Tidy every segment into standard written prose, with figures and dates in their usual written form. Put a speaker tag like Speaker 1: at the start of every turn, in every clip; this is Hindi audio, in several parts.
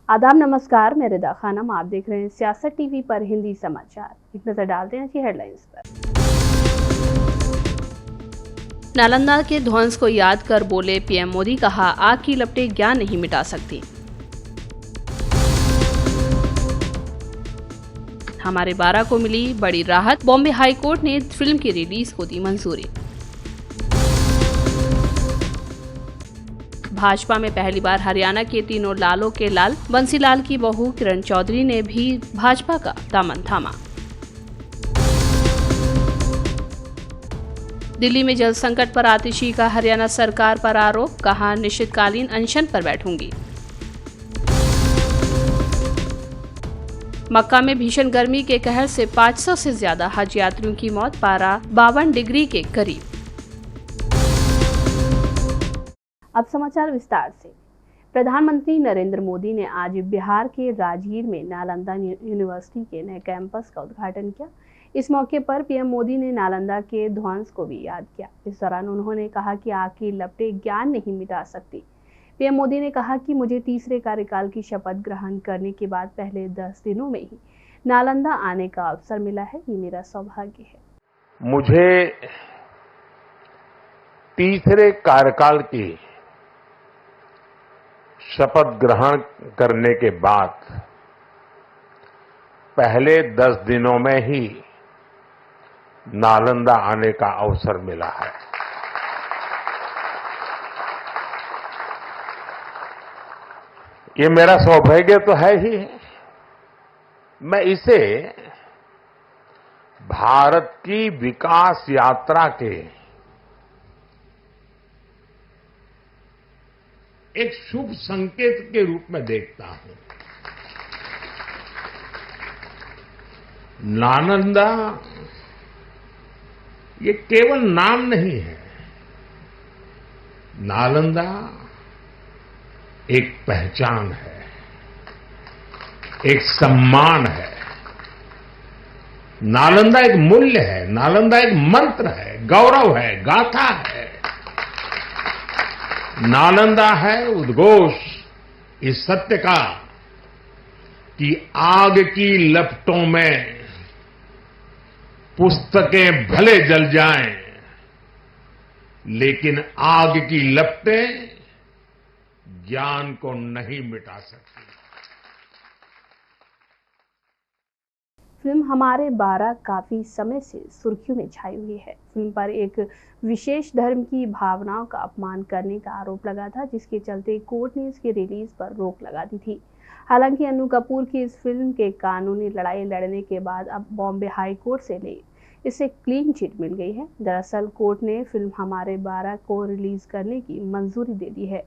Speaker 1: आदाब, नमस्कार। मैं रिदा खानम, आप देख रहे हैं सियासत टीवी पर हिंदी समाचार। एक नजर डालते हैं कि हेडलाइंस पर। नालंदा के ध्वंस को याद कर बोले पीएम मोदी, कहा आग की लपटें ज्ञान नहीं मिटा सकती। हमारे 12 को मिली बड़ी राहत, बॉम्बे हाई कोर्ट ने फिल्म की रिलीज को दी मंजूरी। भाजपा में पहली बार हरियाणा के तीनों लालों के लाल बंसीलाल की बहू किरण चौधरी ने भी भाजपा का दामन थामा। दिल्ली में जल संकट पर आतिशी का हरियाणा सरकार पर आरोप, कहा निश्चितकालीन अनशन पर बैठूंगी। मक्का में भीषण गर्मी के कहर से 500 से ज्यादा हज यात्रियों की मौत, पारा 52 डिग्री के करीब। अब समाचार विस्तार से। प्रधानमंत्री नरेंद्र मोदी ने आज बिहार के राजगीर में नालंदा यूनिवर्सिटी के नए कैंपस का उद्घाटन किया। इस मौके पर पीएम मोदी ने नालंदा के ध्वंस को भी याद किया। इस दौरान उन्होंने कहा कि आग की लपटें ज्ञान नहीं मिटा सकती। पीएम मोदी ने कहा कि मुझे तीसरे कार्यकाल की शपथ ग्रहण करने के बाद पहले 10 दिनों में ही नालंदा आने का अवसर मिला है। ये मेरा सौभाग्य है।
Speaker 2: मुझे तीसरे कार्यकाल की शपथ ग्रहण करने के बाद पहले 10 दिनों में ही नालंदा आने का अवसर मिला है। ये मेरा सौभाग्य तो है ही। मैं इसे भारत की विकास यात्रा के एक शुभ संकेत के रूप में देखता हूं। नालंदा ये केवल नाम नहीं है। नालंदा एक पहचान है, एक सम्मान है। नालंदा एक मूल्य है, नालंदा एक मंत्र है, गौरव है, गाथा है। नालंदा है उद्घोष इस सत्य का कि आग की लपटों में पुस्तकें भले जल जाएं, लेकिन आग की लपटें ज्ञान को नहीं मिटा सकती।
Speaker 1: फिल्म हमारे 12 काफी समय से सुर्खियों में छाई हुई है। फिल्म पर एक विशेष धर्म की भावनाओं का अपमान करने का आरोप लगा था, जिसके चलते कोर्ट ने इसकी रिलीज पर रोक लगा दी थी। हालांकि अन्नू कपूर की इस फिल्म के कानूनी लड़ाई लड़ने के बाद अब बॉम्बे हाई कोर्ट से इसे क्लीन चिट मिल गई है। दरअसल कोर्ट ने फिल्म हमारे 12 को रिलीज करने की मंजूरी दे दी है।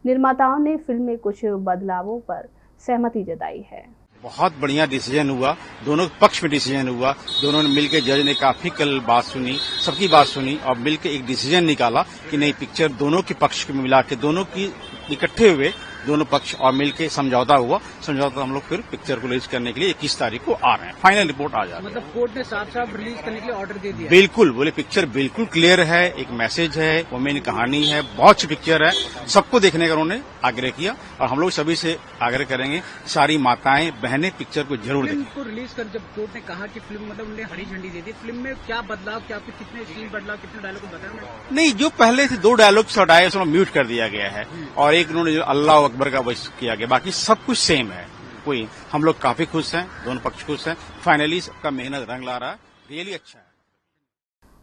Speaker 1: निर्माताओं ने फिल्म में कुछ बदलावों पर सहमति जताई है।
Speaker 3: बहुत बढ़िया डिसीजन हुआ, दोनों पक्ष में डिसीजन हुआ। दोनों ने मिलकर, जज ने काफी कल बात सुनी, सबकी बात सुनी और मिलकर एक डिसीजन निकाला कि नहीं, पिक्चर दोनों के पक्ष में मिला के दोनों की इकट्ठे हुए दोनों पक्ष और मिलकर समझौता हुआ। समझौता हम लोग फिर पिक्चर को रिलीज करने के लिए 21 तारीख को आ रहे हैं। फाइनल रिपोर्ट आ जाएगी।
Speaker 4: मतलब कोर्ट ने साफ साफ रिलीज करने के लिए ऑर्डर दे दिया।
Speaker 3: बिल्कुल, बोले पिक्चर बिल्कुल क्लियर है, एक मैसेज है, वो मेन कहानी है, बहुत अच्छी पिक्चर है, सबको देखने का उन्होंने आग्रह किया और हम लोग सभी से आग्रह करेंगे, सारी माताएं बहनें पिक्चर को जरूर देखें।
Speaker 4: फिल्म को रिलीज कर जब कोर्ट ने कहा कि फिल्म मतलब उन्होंने हरी झंडी दे दी, फिल्म में क्या बदलाव, क्या कितने सीन बदलाव, कितने डायलॉग बताया?
Speaker 3: नहीं, जो पहले से 2 डायलॉग हटाए उसमें म्यूट कर दिया गया है और एक उन्होंने जो अल्लाह अकबर का वॉइस किया गया, बाकी सब कुछ सेम है। कोई हम लोग काफी खुश हैं, दोनों पक्ष खुश हैं। फाइनली सबका मेहनत रंग ला रहा है, रियली अच्छा है।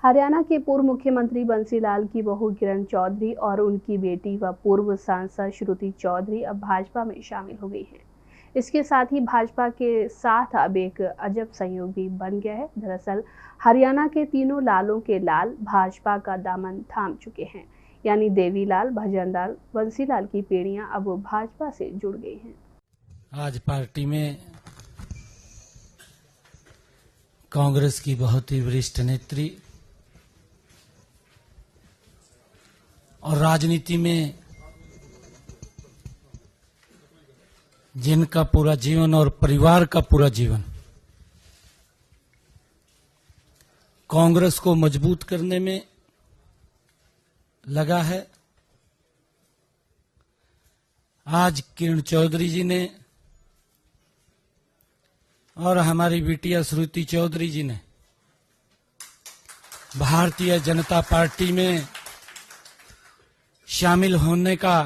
Speaker 1: हरियाणा के पूर्व मुख्यमंत्री बंसीलाल की बहू किरण चौधरी और उनकी बेटी व पूर्व सांसद श्रुति चौधरी अब भाजपा में शामिल हो गई हैं। इसके साथ ही भाजपा के साथ अब एक अजब संयोग भी बन गया है। दरअसल हरियाणा के तीनों लालों के लाल भाजपा का दामन थाम चुके हैं, यानी देवीलाल, भजनलाल, बंसीलाल की पीढ़ियां अब भाजपा से जुड़ गई हैं।
Speaker 5: आज पार्टी में कांग्रेस की बहुत ही वरिष्ठ नेत्री और राजनीति में जिनका पूरा जीवन और परिवार का पूरा जीवन कांग्रेस को मजबूत करने में लगा है, आज किरण चौधरी जी ने और हमारी बिटिया श्रुति चौधरी जी ने भारतीय जनता पार्टी में शामिल होने का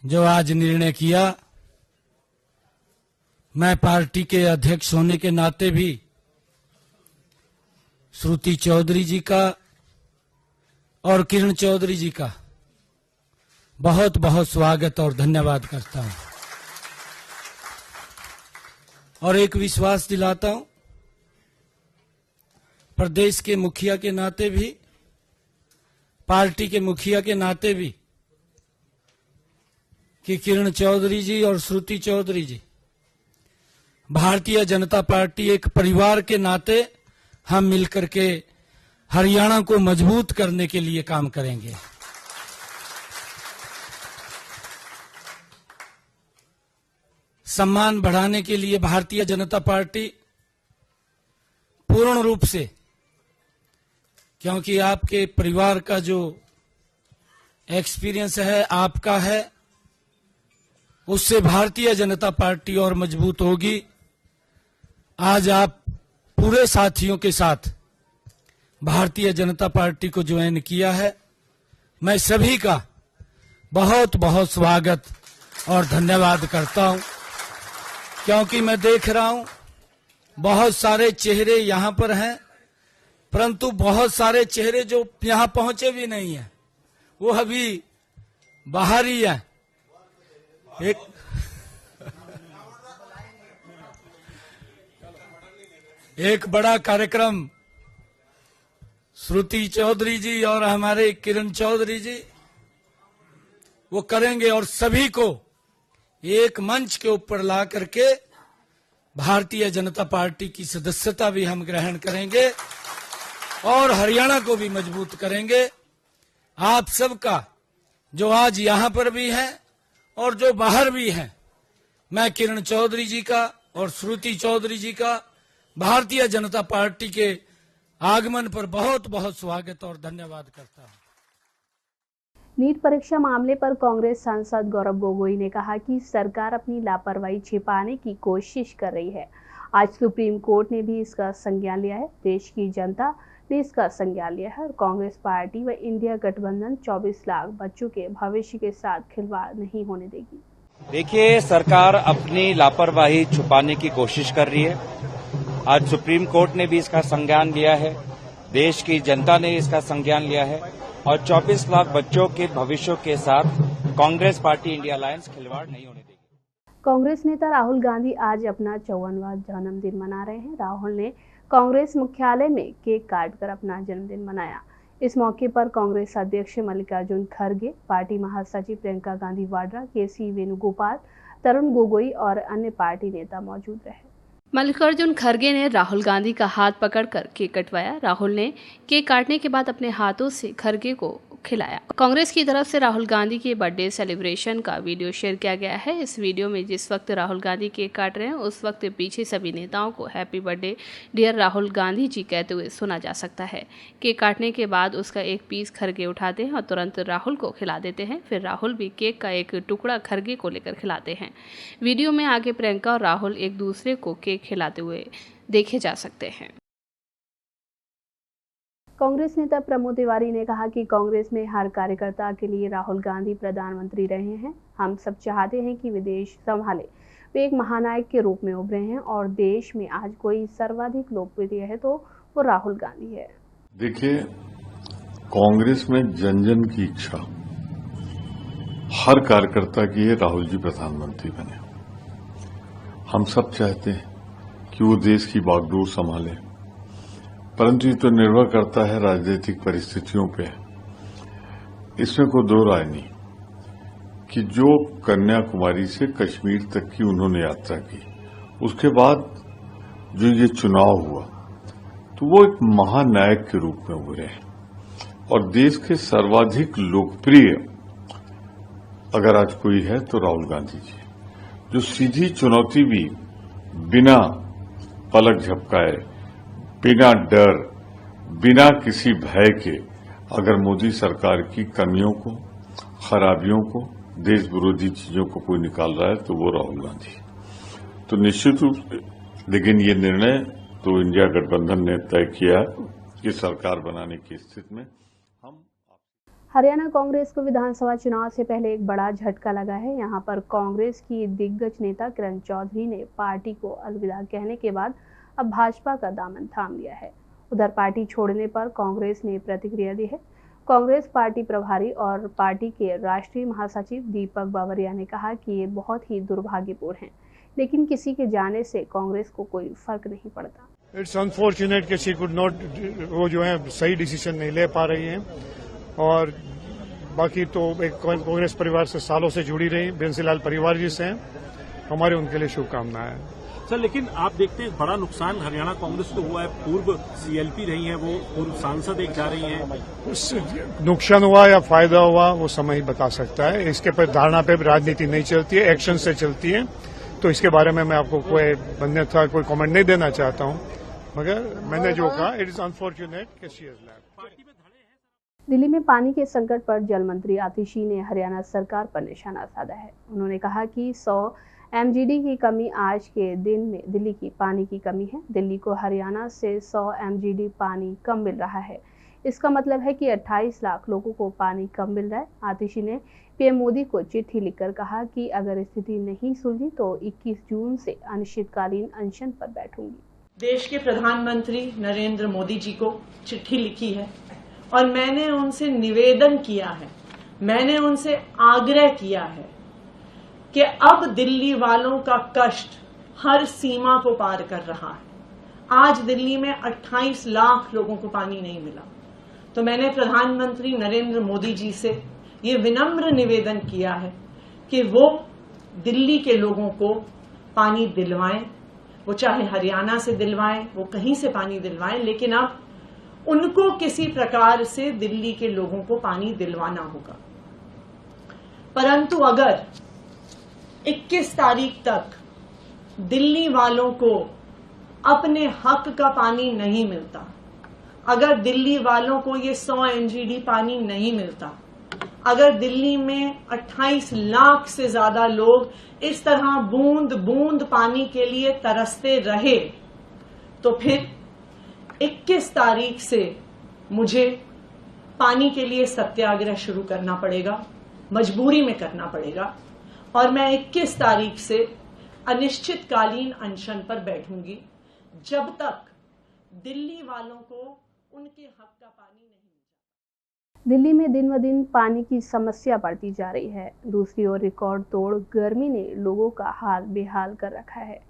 Speaker 5: जो आज निर्णय किया, मैं पार्टी के अध्यक्ष होने के नाते भी श्रुति चौधरी जी का और किरण चौधरी जी का बहुत बहुत स्वागत और धन्यवाद करता हूं और एक विश्वास दिलाता हूं प्रदेश के मुखिया के नाते भी, पार्टी के मुखिया के नाते भी, कि किरण चौधरी जी और श्रुति चौधरी जी भारतीय जनता पार्टी एक परिवार के नाते हम मिलकर के हरियाणा को मजबूत करने के लिए काम करेंगे। सम्मान बढ़ाने के लिए भारतीय जनता पार्टी पूर्ण रूप से, क्योंकि आपके परिवार का जो एक्सपीरियंस है, आपका है, उससे भारतीय जनता पार्टी और मजबूत होगी। आज आप पूरे साथियों के साथ भारतीय जनता पार्टी को ज्वाइन किया है। मैं सभी का बहुत बहुत स्वागत और धन्यवाद करता हूं, क्योंकि मैं देख रहा हूं बहुत सारे चेहरे यहां पर हैं, परंतु बहुत सारे चेहरे जो यहां पहुंचे भी नहीं हैं, वो अभी बाहर ही हैं। एक बड़ा कार्यक्रम श्रुति चौधरी जी और हमारे किरण चौधरी जी वो करेंगे और सभी को एक मंच के ऊपर ला करके भारतीय जनता पार्टी की सदस्यता भी हम ग्रहण करेंगे और हरियाणा को भी मजबूत करेंगे। आप सबका जो आज यहां पर भी है और जो बाहर भी है, मैं किरण चौधरी जी का और श्रुति चौधरी जी का भारतीय जनता पार्टी के आगमन पर बहुत बहुत स्वागत और धन्यवाद करता हूं।
Speaker 1: नीट परीक्षा मामले पर कांग्रेस सांसद गौरव गोगोई ने कहा कि सरकार अपनी लापरवाही छिपाने की कोशिश कर रही है। आज सुप्रीम कोर्ट ने भी इसका संज्ञान लिया है। देश की जनता ने इसका संज्ञान लिया है और कांग्रेस पार्टी व इंडिया गठबंधन 24 लाख बच्चों के भविष्य के साथ खिलवाड़ नहीं होने देगी।
Speaker 6: देखिए, सरकार अपनी लापरवाही छुपाने की कोशिश कर रही है। आज सुप्रीम कोर्ट ने भी इसका संज्ञान लिया है, देश की जनता ने इसका संज्ञान लिया है और 24 लाख बच्चों के भविष्य के साथ कांग्रेस पार्टी इंडिया अलायंस खिलवाड़ नहीं होने देगी।
Speaker 1: कांग्रेस नेता राहुल गांधी आज अपना 54वां जन्मदिन मना रहे हैं। राहुल ने कांग्रेस मुख्यालय में केक काटकर अपना जन्मदिन मनाया। इस मौके पर कांग्रेस अध्यक्ष मल्लिकार्जुन खड़गे, पार्टी महासचिव प्रियंका गांधी वाड्रा, केसी वेणुगोपाल, तरुण गोगोई और अन्य पार्टी नेता मौजूद रहे। मल्लिकार्जुन खड़गे ने राहुल गांधी का हाथ पकड़कर केक कटवाया। राहुल ने केक काटने के बाद अपने हाथों से खड़गे को खिलाया। कांग्रेस की तरफ से राहुल गांधी के बर्थडे सेलिब्रेशन का वीडियो शेयर किया गया है। इस वीडियो में जिस वक्त राहुल गांधी केक काट रहे हैं, उस वक्त पीछे सभी नेताओं को happy birthday dear Rahul Gandhi ji कहते हुए सुना जा सकता है। केक काटने के बाद उसका एक पीस खड़गे उठाते हैं और तुरंत राहुल को खिला देते हैं। फिर राहुल भी केक का एक टुकड़ा खड़गे को लेकर खिलाते हैं। वीडियो में आगे प्रियंका और राहुल एक दूसरे को केक खिलाते हुए देखे जा सकते हैं। कांग्रेस नेता प्रमोद तिवारी ने कहा कि कांग्रेस में हर कार्यकर्ता के लिए राहुल गांधी प्रधानमंत्री रहे हैं। हम सब चाहते हैं कि वे देश संभाले। वे एक महानायक के रूप में उभरे हैं और देश में आज कोई सर्वाधिक लोकप्रिय है तो वो राहुल गांधी है।
Speaker 7: देखिए, कांग्रेस में जन जन की इच्छा, हर कार्यकर्ता की है राहुल जी प्रधानमंत्री बने। हम सब चाहते हैं कि वो देश की बागडोर संभाले, परंतु ये तो निर्भर करता है राजनीतिक परिस्थितियों पे। इसमें कोई दो राय नहीं कि जो कन्याकुमारी से कश्मीर तक की उन्होंने यात्रा की, उसके बाद जो ये चुनाव हुआ, तो वो एक महानायक के रूप में उभरे हैं और देश के सर्वाधिक लोकप्रिय अगर आज कोई है तो राहुल गांधी जी, जो सीधी चुनौती भी बिना पलक झपकाए, बिना डर, बिना किसी भय के अगर मोदी सरकार की कमियों को, खराबियों को, देश विरोधी चीजों को कोई निकाल रहा है तो वो राहुल गांधी। तो निश्चित रूप से, लेकिन ये निर्णय तो इंडिया गठबंधन ने तय किया कि सरकार बनाने की स्थिति में हम।
Speaker 1: हरियाणा कांग्रेस को विधानसभा चुनाव से पहले एक बड़ा झटका लगा है। यहां पर कांग्रेस की दिग्गज नेता किरण चौधरी ने पार्टी को अलविदा कहने के बाद अब भाजपा का दामन थाम लिया है। उधर पार्टी छोड़ने पर कांग्रेस ने प्रतिक्रिया दी है। कांग्रेस पार्टी प्रभारी और पार्टी के राष्ट्रीय महासचिव दीपक बावरिया ने कहा कि ये बहुत ही दुर्भाग्यपूर्ण है, लेकिन किसी के जाने से कांग्रेस को कोई फर्क नहीं पड़ता।
Speaker 8: इट्स अनफॉर्चुनेट कि शी कुड नॉट, वो जो है सही डिसीजन नहीं ले पा रही हैं। और बाकी तो एक कांग्रेस परिवार से सालों से जुड़ी रही बंसीलाल परिवार जी से हैं, हमारे उनके लिए शुभकामनाएं हैं।
Speaker 9: सर, लेकिन आप देखते हैं बड़ा नुकसान हरियाणा कांग्रेस को हुआ है। पूर्व सीएलपी रही हैं, वो पूर्व सांसद एक जा रही हैं।
Speaker 8: उससे नुकसान हुआ या फायदा हुआ वो समय ही बता सकता है। इसके पर धारणा पे राजनीति नहीं चलती है, एक्शन से चलती है। तो इसके बारे में मैं आपको कोई अन्यथा कोई कमेंट नहीं देना चाहता हूं, मगर मैंने जो कहा इट इज अनफॉर्चुनेट कि शी हैज लेफ्ट।
Speaker 1: दिल्ली में पानी के संकट पर जल मंत्री आतिशी ने हरियाणा सरकार पर निशाना साधा है। उन्होंने कहा कि 100 MGD की कमी आज के दिन में दिल्ली की पानी की कमी है। दिल्ली को हरियाणा से 100 MGD पानी कम मिल रहा है। इसका मतलब है कि 28 लाख लोगों को पानी कम मिल रहा है। आतिशी ने पीएम मोदी को चिट्ठी लिखकर कहा कि अगर स्थिति नहीं सुलझी तो 21 जून से अनिश्चितकालीन अनशन पर बैठूंगी।
Speaker 10: देश के प्रधानमंत्री नरेंद्र मोदी जी को चिट्ठी लिखी है और मैंने उनसे निवेदन किया है, मैंने उनसे आग्रह किया है कि अब दिल्ली वालों का कष्ट हर सीमा को पार कर रहा है। आज दिल्ली में 28 लाख लोगों को पानी नहीं मिला, तो मैंने प्रधानमंत्री नरेंद्र मोदी जी से ये विनम्र निवेदन किया है कि वो दिल्ली के लोगों को पानी दिलवाएं, वो चाहे हरियाणा से दिलवाएं, वो कहीं से पानी दिलवाएं, लेकिन अब उनको किसी प्रकार से दिल्ली के लोगों को पानी दिलवाना होगा। परंतु अगर 21 तारीख तक दिल्ली वालों को अपने हक का पानी नहीं मिलता, अगर दिल्ली वालों को ये 100 MGD पानी नहीं मिलता, अगर दिल्ली में 28 लाख से ज्यादा लोग इस तरह बूंद बूंद पानी के लिए तरसते रहे, तो फिर 21 तारीख से मुझे पानी के लिए सत्याग्रह शुरू करना पड़ेगा, मजबूरी में करना पड़ेगा। और मैं 21 तारीख से अनिश्चितकालीन अनशन पर बैठूंगी जब तक दिल्ली वालों को उनके हक का पानी नहीं मिलता।
Speaker 1: दिल्ली में दिन ब दिन पानी की समस्या बढ़ती जा रही है। दूसरी ओर रिकॉर्ड तोड़ गर्मी ने लोगों का हाल बेहाल कर रखा है।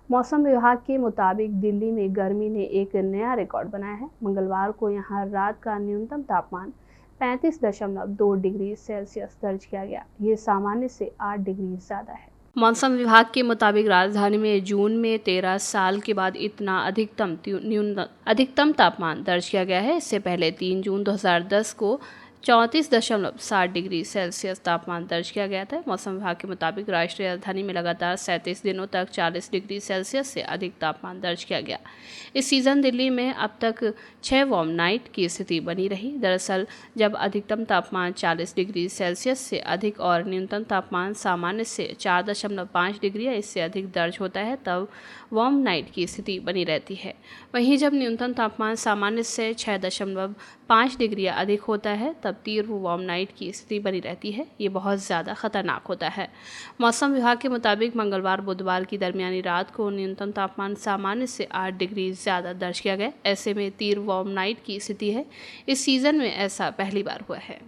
Speaker 1: मौसम विभाग के मुताबिक दिल्ली में गर्मी ने एक नया रिकॉर्ड बनाया है। मंगलवार को यहां रात का न्यूनतम तापमान 35.2 डिग्री सेल्सियस दर्ज किया गया। ये सामान्य से 8 डिग्री ज्यादा है। मौसम विभाग के मुताबिक राजधानी में जून में 13 साल के बाद इतना अधिकतम तापमान दर्ज किया गया है। इससे पहले 3 जून 2010 को 34.7 डिग्री सेल्सियस तापमान दर्ज किया गया था। मौसम विभाग के मुताबिक राष्ट्रीय राजधानी में लगातार 37 दिनों तक 40 डिग्री सेल्सियस से अधिक तापमान दर्ज किया गया। इस सीज़न दिल्ली में अब तक 6 वार्म नाइट की स्थिति बनी रही। दरअसल जब अधिकतम तापमान 40 डिग्री सेल्सियस से अधिक और न्यूनतम तापमान सामान्य से 4.5 डिग्री या इससे अधिक दर्ज होता है, तब वार्म नाइट की स्थिति बनी रहती है। वहीं जब न्यूनतम तापमान सामान्य से 6.5 डिग्री या अधिक होता है, तब तीव्र वार्म नाइट की स्थिति बनी रहती है। ये बहुत ज़्यादा खतरनाक होता है। मौसम विभाग के मुताबिक मंगलवार बुधवार की दरमियानी रात को न्यूनतम तापमान सामान्य से 8 डिग्री ज़्यादा दर्ज किया गया। ऐसे में तीव्र वार्म नाइट की स्थिति है। इस सीज़न में ऐसा पहली बार हुआ है।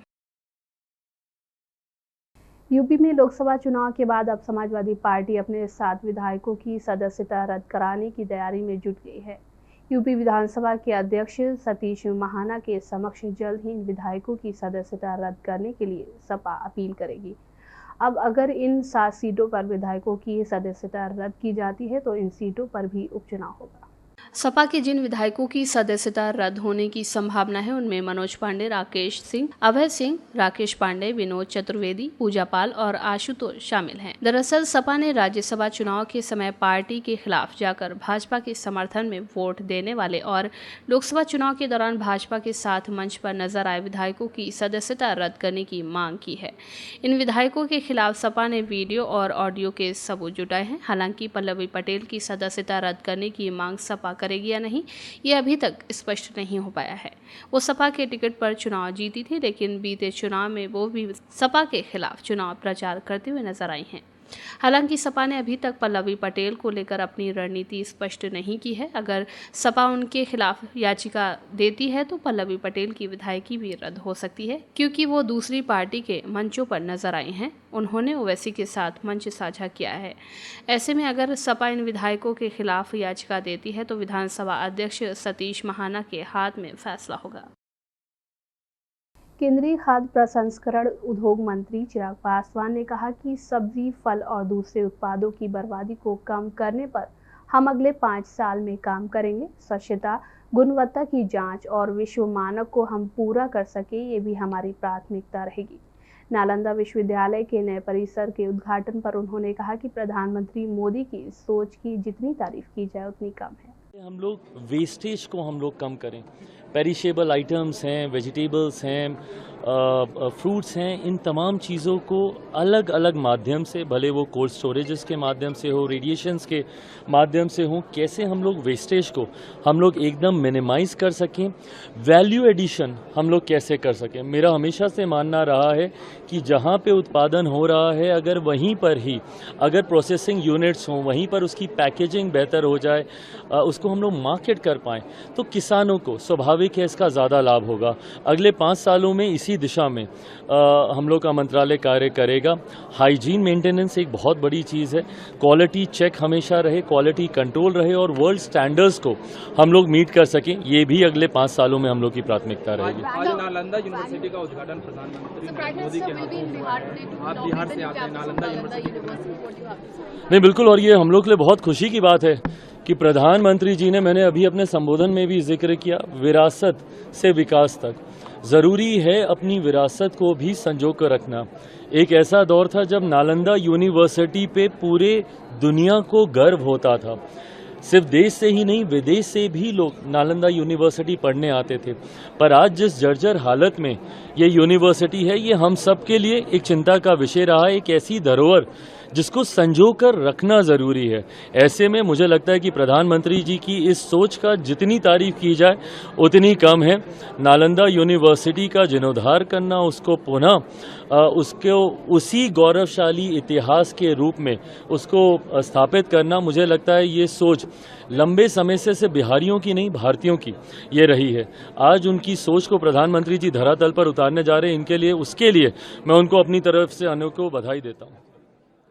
Speaker 1: यूपी में लोकसभा चुनाव के बाद अब समाजवादी पार्टी अपने 7 विधायकों की सदस्यता रद्द कराने की तैयारी में जुट गई है। यूपी विधानसभा के अध्यक्ष सतीश महाना के समक्ष जल्द ही इन विधायकों की सदस्यता रद्द करने के लिए सपा अपील करेगी। अब अगर इन 7 सीटों पर विधायकों की सदस्यता रद्द की जाती है तो इन सीटों पर भी उपचुनाव होगा। सपा के जिन विधायकों की सदस्यता रद्द होने की संभावना है उनमें मनोज पांडे, राकेश सिंह, अभय सिंह, राकेश पांडे, विनोद चतुर्वेदी, पूजा पाल और आशुतोष शामिल हैं। दरअसल सपा ने राज्यसभा चुनाव के समय पार्टी के खिलाफ जाकर भाजपा के समर्थन में वोट देने वाले और लोकसभा चुनाव के दौरान भाजपा के साथ मंच पर नजर आए विधायकों की सदस्यता रद्द करने की मांग की है। इन विधायकों के खिलाफ सपा ने वीडियो और ऑडियो के सबूत जुटाए हैं। हालांकि पल्लवी पटेल की सदस्यता रद्द करने की मांग सपा करेगी या नहीं, ये अभी तक स्पष्ट नहीं हो पाया है। वो सपा के टिकट पर चुनाव जीती थी, लेकिन बीते चुनाव में वो भी सपा के खिलाफ चुनाव प्रचार करते हुए नजर आई हैं। हालांकि सपा ने अभी तक पल्लवी पटेल को लेकर अपनी रणनीति स्पष्ट नहीं की है। अगर सपा उनके खिलाफ याचिका देती है तो पल्लवी पटेल की विधायकी भी रद्द हो सकती है, क्योंकि वो दूसरी पार्टी के मंचों पर नजर आई हैं। उन्होंने ओवैसी के साथ मंच साझा किया है। ऐसे में अगर सपा इन विधायकों के खिलाफ याचिका देती है तो विधानसभा अध्यक्ष सतीश महाना के हाथ में फैसला होगा। केंद्रीय खाद्य प्रसंस्करण उद्योग मंत्री चिराग पासवान ने कहा कि सब्जी, फल और दूसरे उत्पादों की बर्बादी को कम करने पर हम अगले 5 साल में काम करेंगे। स्वच्छता, गुणवत्ता की जांच और विश्व मानक को हम पूरा कर सके, ये भी हमारी प्राथमिकता रहेगी। नालंदा विश्वविद्यालय के नए परिसर के उद्घाटन पर उन्होंने कहा कि प्रधानमंत्री मोदी की सोच की जितनी तारीफ की जाए उतनी कम है।
Speaker 11: हम लोग वेस्टेज को हम लोग कम करें। पेरिशेबल आइटम्स हैं, वेजिटेबल्स हैं, फ्रूट्स हैं, इन तमाम चीज़ों को अलग अलग माध्यम से, भले वो कोल्ड स्टोरेजेस के माध्यम से हो, रेडिएशंस के माध्यम से हो, कैसे हम लोग वेस्टेज को हम लोग एकदम मिनिमाइज कर सकें, वैल्यू एडिशन हम लोग कैसे कर सकें। मेरा हमेशा से मानना रहा है कि जहाँ पे उत्पादन हो रहा है, अगर वहीं पर ही अगर प्रोसेसिंग यूनिट्स हों, वहीं पर उसकी पैकेजिंग बेहतर हो जाए, उसको हम लोग मार्केट कर पाएँ, तो किसानों को स्वाभाविक है इसका ज़्यादा लाभ होगा। अगले 5 सालों में इसी दिशा में हम लोग का मंत्रालय कार्य करेगा। हाइजीन मेंटेनेंस एक बहुत बड़ी चीज़ है, क्वालिटी चेक हमेशा रहे, क्वालिटी कंट्रोल रहे और वर्ल्ड स्टैंडर्ड्स को हम लोग मीट कर सकें, ये भी अगले 5 सालों में हम लोग की प्राथमिकता रहेगी।
Speaker 4: आज नालंदा यूनिवर्सिटी का उद्घाटन प्रधानमंत्री मोदी के हाथों, आप बिहार से आते हैं, नालंदा यूनिवर्सिटी।
Speaker 11: नहीं, बिल्कुल, और ये हम लोग के लिए बहुत खुशी की बात है कि प्रधानमंत्री जी ने, मैंने अभी अपने संबोधन में भी जिक्र किया, विरासत से विकास तक ज़रूरी है अपनी विरासत को भी संजो कर रखना। एक ऐसा दौर था जब नालंदा यूनिवर्सिटी पे पूरे दुनिया को गर्व होता था, सिर्फ देश से ही नहीं विदेश से भी लोग नालंदा यूनिवर्सिटी पढ़ने आते थे। पर आज जिस जर्जर हालत में ये यूनिवर्सिटी है, ये हम सब के लिए एक चिंता का विषय रहा है। एक ऐसी धरोहर जिसको संजो कर रखना जरूरी है। ऐसे में मुझे लगता है कि प्रधानमंत्री जी की इस सोच का जितनी तारीफ की जाए उतनी कम है। नालंदा यूनिवर्सिटी का जीर्णोद्धार करना, उसको पुनः उसको उसी गौरवशाली इतिहास के रूप में उसको स्थापित करना, मुझे लगता है ये सोच लंबे समय से सिर्फ बिहारियों की नहीं, भारतीयों की ये रही है। आज उनकी सोच को प्रधानमंत्री जी धरातल पर उतारने जा रहे हैं, इनके लिए, उसके लिए मैं उनको अपनी तरफ से अनेकों बधाई देता हूँ।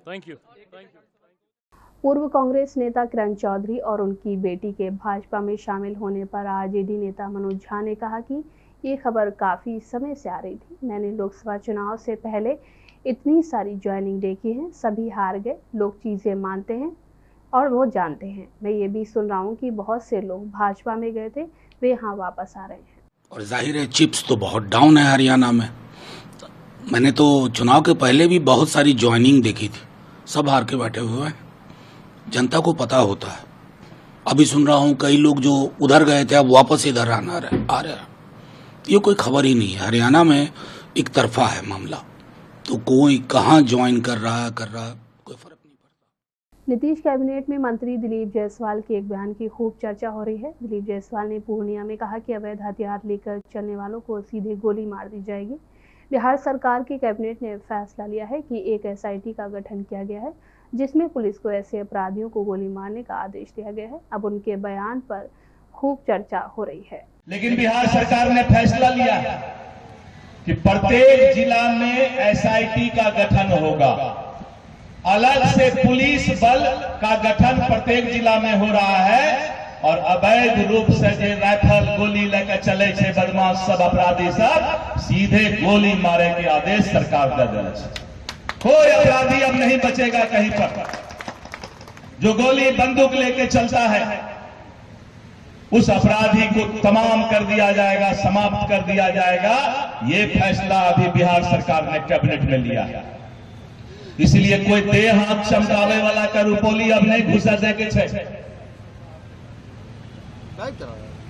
Speaker 11: Thank you.
Speaker 1: पूर्व कांग्रेस नेता किरण चौधरी और उनकी बेटी के भाजपा में शामिल होने पर आरजेडी नेता मनोज झा ने कहा कि ये खबर काफ़ी समय से आ रही थी। मैंने लोकसभा चुनाव से पहले इतनी सारी ज्वाइनिंग देखी है, सभी हार गए। लोग चीज़ें मानते हैं और वो जानते हैं। मैं ये भी सुन रहा हूँ कि बहुत से लोग भाजपा में गए थे, वे यहाँ वापस आ रहे हैं।
Speaker 12: और जाहिर है चिप्स तो बहुत डाउन है हरियाणा में। मैंने तो चुनाव के पहले भी बहुत सारी ज्वाइनिंग देखी थी, सब हार के बैठे हुए हैं। जनता को पता होता है। अभी सुन रहा हूँ कई लोग जो उधर गए थे अब वापस इधर आ रहे हैं। ये कोई खबर ही नहीं है। हरियाणा में एक तरफा है मामला, तो कोई कहाँ ज्वाइन कर रहा है कोई फर्क नहीं पड़ता।
Speaker 1: नीतीश कैबिनेट में मंत्री दिलीप जायसवाल के एक बयान की खूब चर्चा हो रही है। दिलीप जायसवाल ने पूर्णिया में कहा कि अवैध हथियार लेकर चलने वालों को सीधे गोली मार दी जाएगी। बिहार सरकार की कैबिनेट ने फैसला लिया है कि एक एसआईटी का गठन किया गया है, जिसमें पुलिस को ऐसे अपराधियों को गोली मारने का आदेश दिया गया है। अब उनके बयान पर खूब चर्चा हो रही है।
Speaker 13: लेकिन बिहार सरकार ने फैसला लिया कि प्रत्येक जिला में एसआईटी का गठन होगा। अलग से पुलिस बल का गठन प्रत्येक जिला में हो रहा है और अवैध रूप से जो राइफल गोली लेकर चले छे बदमाश सब अपराधी सब सीधे गोली मारे के आदेश सरकार दे दिया है। कोई अपराधी अब नहीं बचेगा कहीं पर। जो गोली बंदूक लेके चलता है उस अपराधी को तमाम कर दिया जाएगा, समाप्त कर दिया जाएगा। ये फैसला अभी बिहार सरकार ने कैबिनेट में लिया है। इसलिए कोई देह हाथ चमकावे वाला का रुपौली अब नहीं घुसा देके छे।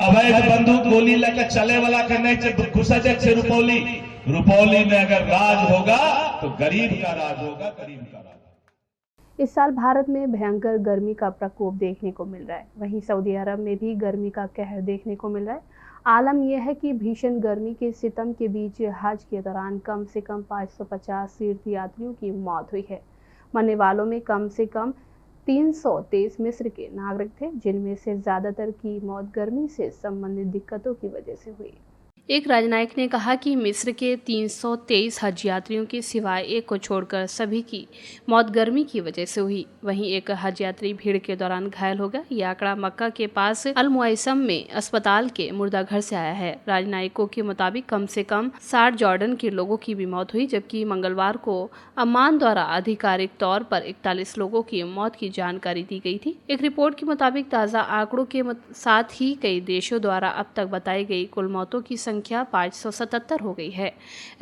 Speaker 13: अवैध बंदूक गोली लेकर चले वाला के नहीं घुसा छे रुपौली। रुपौली में अगर राज होगा तो गरीब का राज होगा, गरीब का राज।
Speaker 1: इस साल भारत में भयंकर गर्मी का प्रकोप देखने को मिल रहा है। वहीं सऊदी अरब में भी गर्मी का कहर देखने को मिल रहा है। आलम यह है कि भीषण गर्मी के सितम के बीच हज के दौरान कम से कम 550 तीर्थ यात्रियों की मौत हुई है। मरने वालों में कम से कम 323 मिस्र के नागरिक थे, जिनमें से ज्यादातर की मौत गर्मी से संबंधित दिक्कतों की वजह से हुई। एक राजनयिक ने कहा कि मिस्र के 323 हज यात्रियों के सिवाय एक को छोड़कर सभी की मौत गर्मी की वजह से हुई। वहीं एक हज यात्री भीड़ के दौरान घायल हो गया। यह आंकड़ा मक्का के पास अल मुआइसम में अस्पताल के मुर्दाघर से आया है। राजनयिकों के मुताबिक कम से कम 60 जॉर्डन के लोगों की भी मौत हुई, जबकि मंगलवार को अम्मान द्वारा आधिकारिक तौर पर 41 लोगों की मौत की जानकारी दी गई थी। एक रिपोर्ट के मुताबिक ताज़ा आंकड़ों के साथ ही कई देशों द्वारा अब तक बताई गई कुल मौतों की संख्या 577 हो गई है।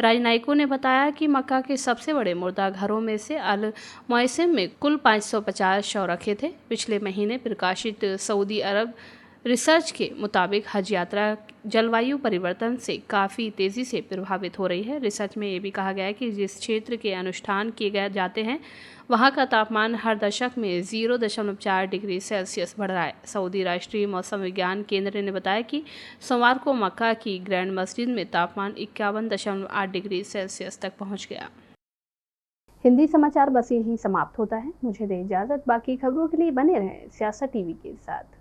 Speaker 1: राजनयिकों ने बताया कि मक्का के सबसे बड़े मुर्दाघरों में से अल मुआइसम में कुल 550 शव रखे थे। पिछले महीने प्रकाशित सऊदी अरब रिसर्च के मुताबिक हज यात्रा जलवायु परिवर्तन से काफ़ी तेज़ी से प्रभावित हो रही है। रिसर्च में ये भी कहा गया है कि जिस क्षेत्र के अनुष्ठान किए जाते हैं वहाँ का तापमान हर दशक में 0.4 डिग्री सेल्सियस बढ़ रहा है। सऊदी राष्ट्रीय मौसम विज्ञान केंद्र ने बताया कि सोमवार को मक्का की ग्रैंड मस्जिद में तापमान 51.8 डिग्री सेल्सियस तक पहुँच गया। हिंदी समाचार बस यहीं समाप्त होता है। मुझे दें इजाज़त। बाकी खबरों के लिए बने रहें सियासत टीवी के साथ।